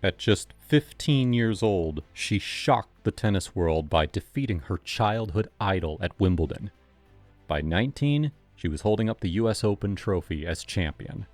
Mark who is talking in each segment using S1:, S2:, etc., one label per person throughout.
S1: At just 15 years old, she shocked the tennis world by defeating her childhood idol at Wimbledon. By 19, she was holding up the US Open trophy as champion.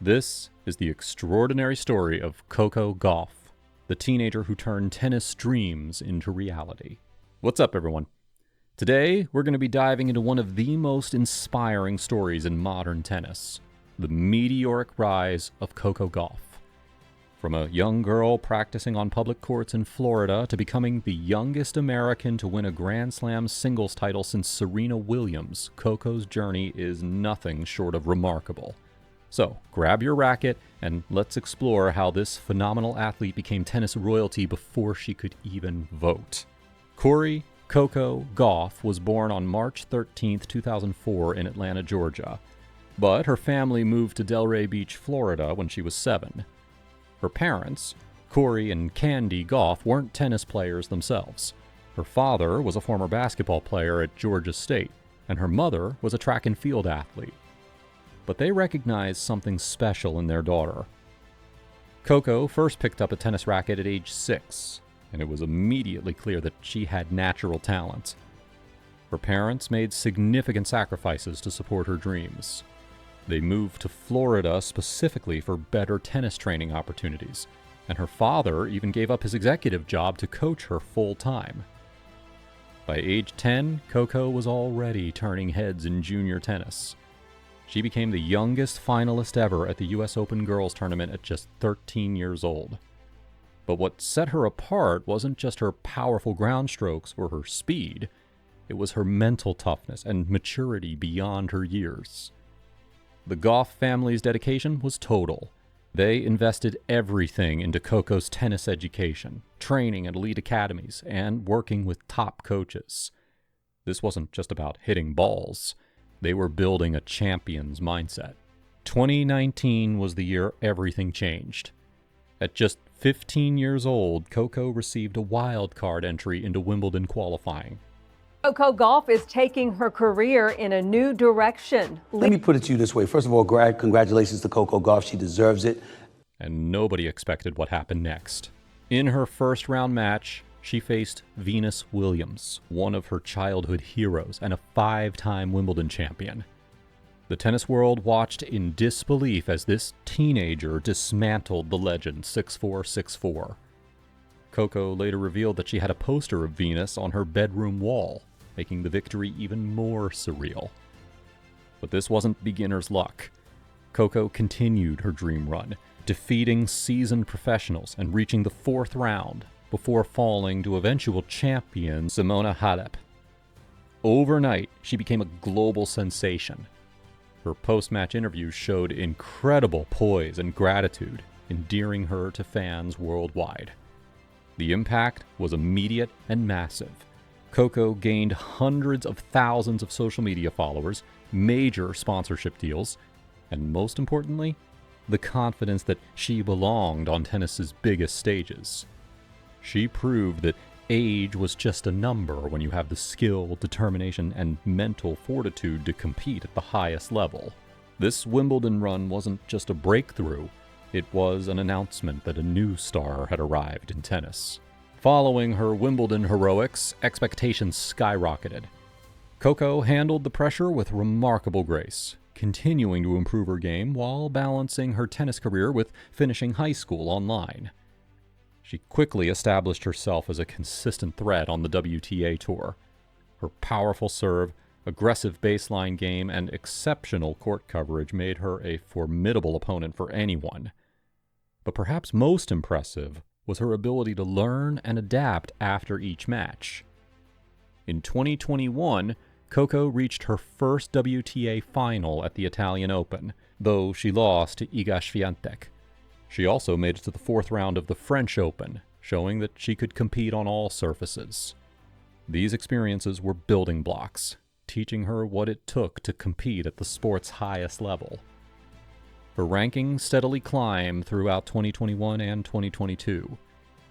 S1: This is the extraordinary story of Coco Gauff, the teenager who turned tennis dreams into reality. What's up, everyone? Today, we're going to be diving into one of the most inspiring stories in modern tennis, the meteoric rise of Coco Gauff. From a young girl practicing on public courts in Florida to becoming the youngest American to win a Grand Slam singles title since Serena Williams, Coco's journey is nothing short of remarkable. So, grab your racket and let's explore how this phenomenal athlete became tennis royalty before she could even vote. Coco Gauff was born on March 13, 2004 in Atlanta, Georgia. But her family moved to Delray Beach, Florida when she was 7. Her parents, Corey and Candy Gauff, weren't tennis players themselves. Her father was a former basketball player at Georgia State, and her mother was a track and field athlete. But they recognized something special in their daughter. Coco first picked up a tennis racket at age 6, and it was immediately clear that she had natural talent. Her parents made significant sacrifices to support her dreams. They moved to Florida specifically for better tennis training opportunities, and her father even gave up his executive job to coach her full-time. By age 10, Coco was already turning heads in junior tennis. She became the youngest finalist ever at the US Open Girls Tournament at just 13 years old. But what set her apart wasn't just her powerful ground strokes or her speed, it was her mental toughness and maturity beyond her years. The Gauff family's dedication was total. They invested everything into Coco's tennis education, training at elite academies, and working with top coaches. This wasn't just about hitting balls. They were building a champion's mindset. 2019 was the year everything changed. At just 15 years old, Coco received a wild card entry into Wimbledon qualifying.
S2: Coco Gauff is taking her career in a new direction.
S3: Let me put it to you this way. First of all, congratulations to Coco Gauff. She deserves it.
S1: And nobody expected what happened next. In her first round match, she faced Venus Williams, one of her childhood heroes and a 5-time Wimbledon champion. The tennis world watched in disbelief as this teenager dismantled the legend 6'4", 6'4". Coco later revealed that she had a poster of Venus on her bedroom wall, making the victory even more surreal. But this wasn't beginner's luck. Coco continued her dream run, defeating seasoned professionals and reaching the 4th round before falling to eventual champion Simona Halep. Overnight, she became a global sensation. Her post-match interviews showed incredible poise and gratitude, endearing her to fans worldwide. The impact was immediate and massive. Coco gained hundreds of thousands of social media followers, major sponsorship deals, and most importantly, the confidence that she belonged on tennis's biggest stages. She proved that age was just a number when you have the skill, determination, and mental fortitude to compete at the highest level. This Wimbledon run wasn't just a breakthrough, it was an announcement that a new star had arrived in tennis. Following her Wimbledon heroics, expectations skyrocketed. Coco handled the pressure with remarkable grace, continuing to improve her game while balancing her tennis career with finishing high school online. She quickly established herself as a consistent threat on the WTA Tour. Her powerful serve, aggressive baseline game, and exceptional court coverage made her a formidable opponent for anyone. But perhaps most impressive was her ability to learn and adapt after each match. In 2021, Coco reached her first WTA final at the Italian Open, though she lost to Iga Świątek. She also made it to the 4th round of the French Open, showing that she could compete on all surfaces. These experiences were building blocks, teaching her what it took to compete at the sport's highest level. Her ranking steadily climbed throughout 2021 and 2022.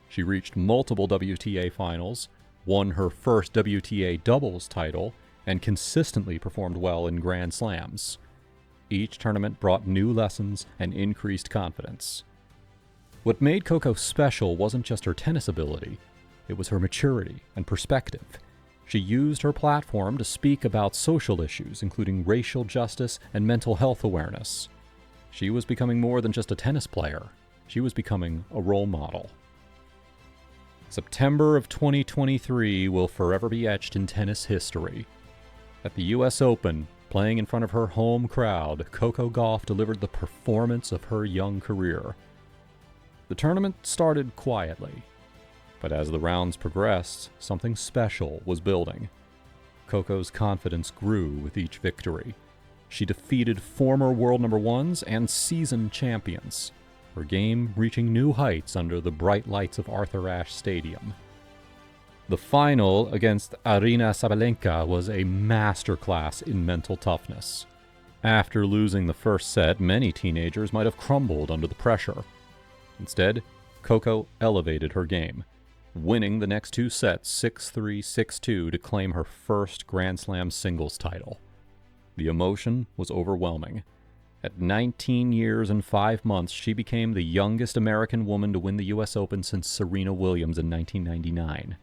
S1: She reached multiple WTA finals, won her first WTA doubles title, and consistently performed well in Grand Slams. Each tournament brought new lessons and increased confidence. What made Coco special wasn't just her tennis ability, it was her maturity and perspective. She used her platform to speak about social issues, including racial justice and mental health awareness. She was becoming more than just a tennis player. She was becoming a role model. September of 2023 will forever be etched in tennis history. At the US Open, playing in front of her home crowd, Coco Gauff delivered the performance of her young career. The tournament started quietly, but as the rounds progressed, something special was building. Coco's confidence grew with each victory. She defeated former world number ones and seasoned champions, her game reaching new heights under the bright lights of Arthur Ashe Stadium. The final against Aryna Sabalenka was a masterclass in mental toughness. After losing the first set, many teenagers might have crumbled under the pressure. Instead, Coco elevated her game, winning the next two sets 6-3, 6-2 to claim her first Grand Slam singles title. The emotion was overwhelming. At 19 years and 5 months, she became the youngest American woman to win the US Open since Serena Williams in 1999.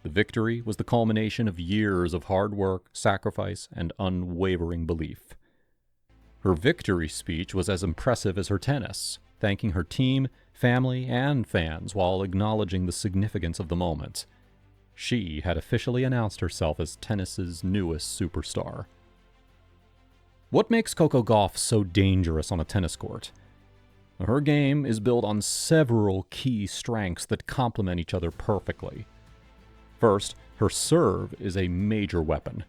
S1: The victory was the culmination of years of hard work, sacrifice, and unwavering belief. Her victory speech was as impressive as her tennis, thanking her team, family, and fans while acknowledging the significance of the moment. She had officially announced herself as tennis's newest superstar. What makes Coco Gauff so dangerous on a tennis court? Her game is built on several key strengths that complement each other perfectly. First, her serve is a major weapon.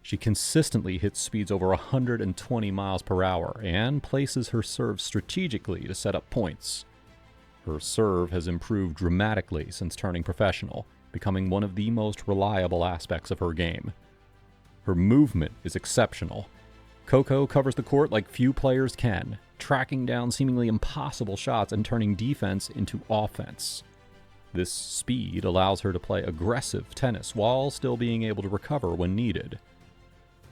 S1: She consistently hits speeds over 120 miles per hour and places her serve strategically to set up points. Her serve has improved dramatically since turning professional, becoming one of the most reliable aspects of her game. Her movement is exceptional. Coco covers the court like few players can, tracking down seemingly impossible shots and turning defense into offense. This speed allows her to play aggressive tennis while still being able to recover when needed.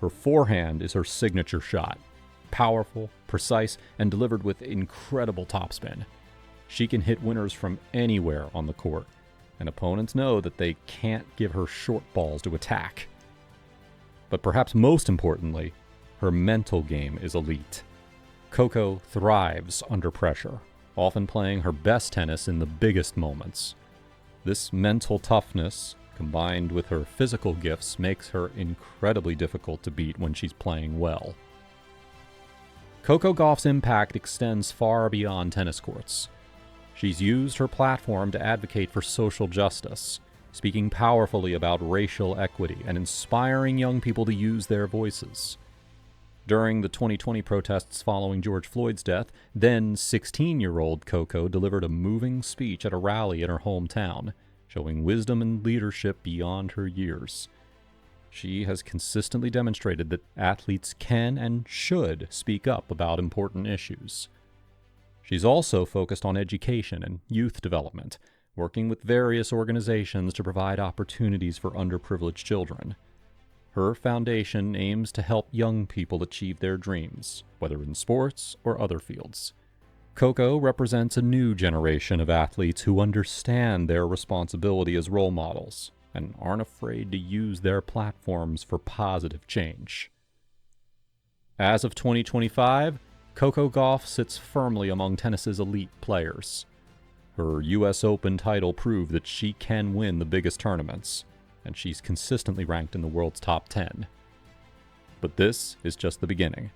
S1: Her forehand is her signature shot, powerful, precise, and delivered with incredible topspin. She can hit winners from anywhere on the court, and opponents know that they can't give her short balls to attack. But perhaps most importantly, her mental game is elite. Coco thrives under pressure, often playing her best tennis in the biggest moments. This mental toughness, combined with her physical gifts, makes her incredibly difficult to beat when she's playing well. Coco Gauff's impact extends far beyond tennis courts. She's used her platform to advocate for social justice, speaking powerfully about racial equity and inspiring young people to use their voices. During the 2020 protests following George Floyd's death, then 16-year-old Coco delivered a moving speech at a rally in her hometown, showing wisdom and leadership beyond her years. She has consistently demonstrated that athletes can and should speak up about important issues. She's also focused on education and youth development, working with various organizations to provide opportunities for underprivileged children. Her foundation aims to help young people achieve their dreams, whether in sports or other fields. Coco represents a new generation of athletes who understand their responsibility as role models and aren't afraid to use their platforms for positive change. As of 2025, Coco Gauff sits firmly among tennis's elite players. Her US Open title proved that she can win the biggest tournaments, and she's consistently ranked in the world's top 10. But this is just the beginning.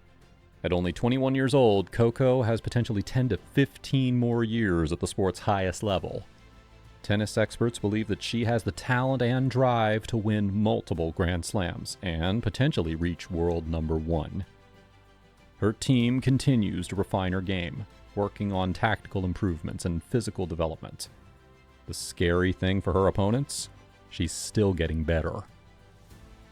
S1: At only 21 years old, Coco has potentially 10 to 15 more years at the sport's highest level. Tennis experts believe that she has the talent and drive to win multiple Grand Slams and potentially reach world number one. Her team continues to refine her game, working on tactical improvements and physical development. The scary thing for her opponents? She's still getting better.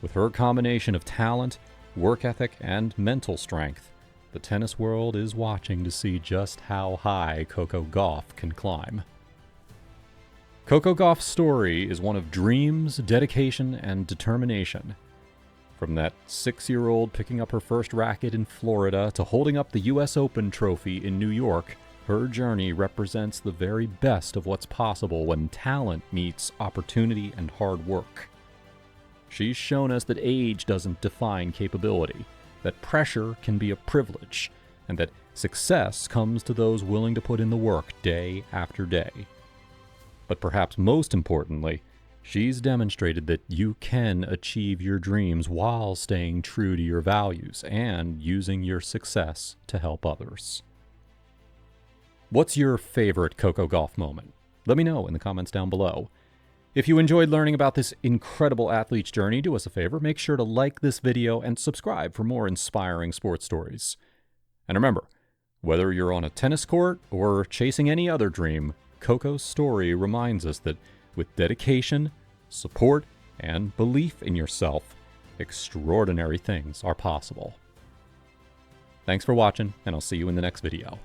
S1: With her combination of talent, work ethic, and mental strength, the tennis world is watching to see just how high Coco Gauff can climb. Coco Gauff's story is one of dreams, dedication, and determination. From that 6-year-old picking up her first racket in Florida to holding up the US Open trophy in New York, Her journey represents the very best of what's possible when talent meets opportunity and hard work. She's shown us that age doesn't define capability, that pressure can be a privilege, and that success comes to those willing to put in the work day after day. But perhaps most importantly, she's demonstrated that you can achieve your dreams while staying true to your values and using your success to help others. What's your favorite Coco Gauff moment? Let me know in the comments down below. If you enjoyed learning about this incredible athlete's journey, do us a favor, make sure to like this video and subscribe for more inspiring sports stories. And remember, whether you're on a tennis court or chasing any other dream, Coco's story reminds us that with dedication, support, and belief in yourself, extraordinary things are possible. Thanks for watching, and I'll see you in the next video.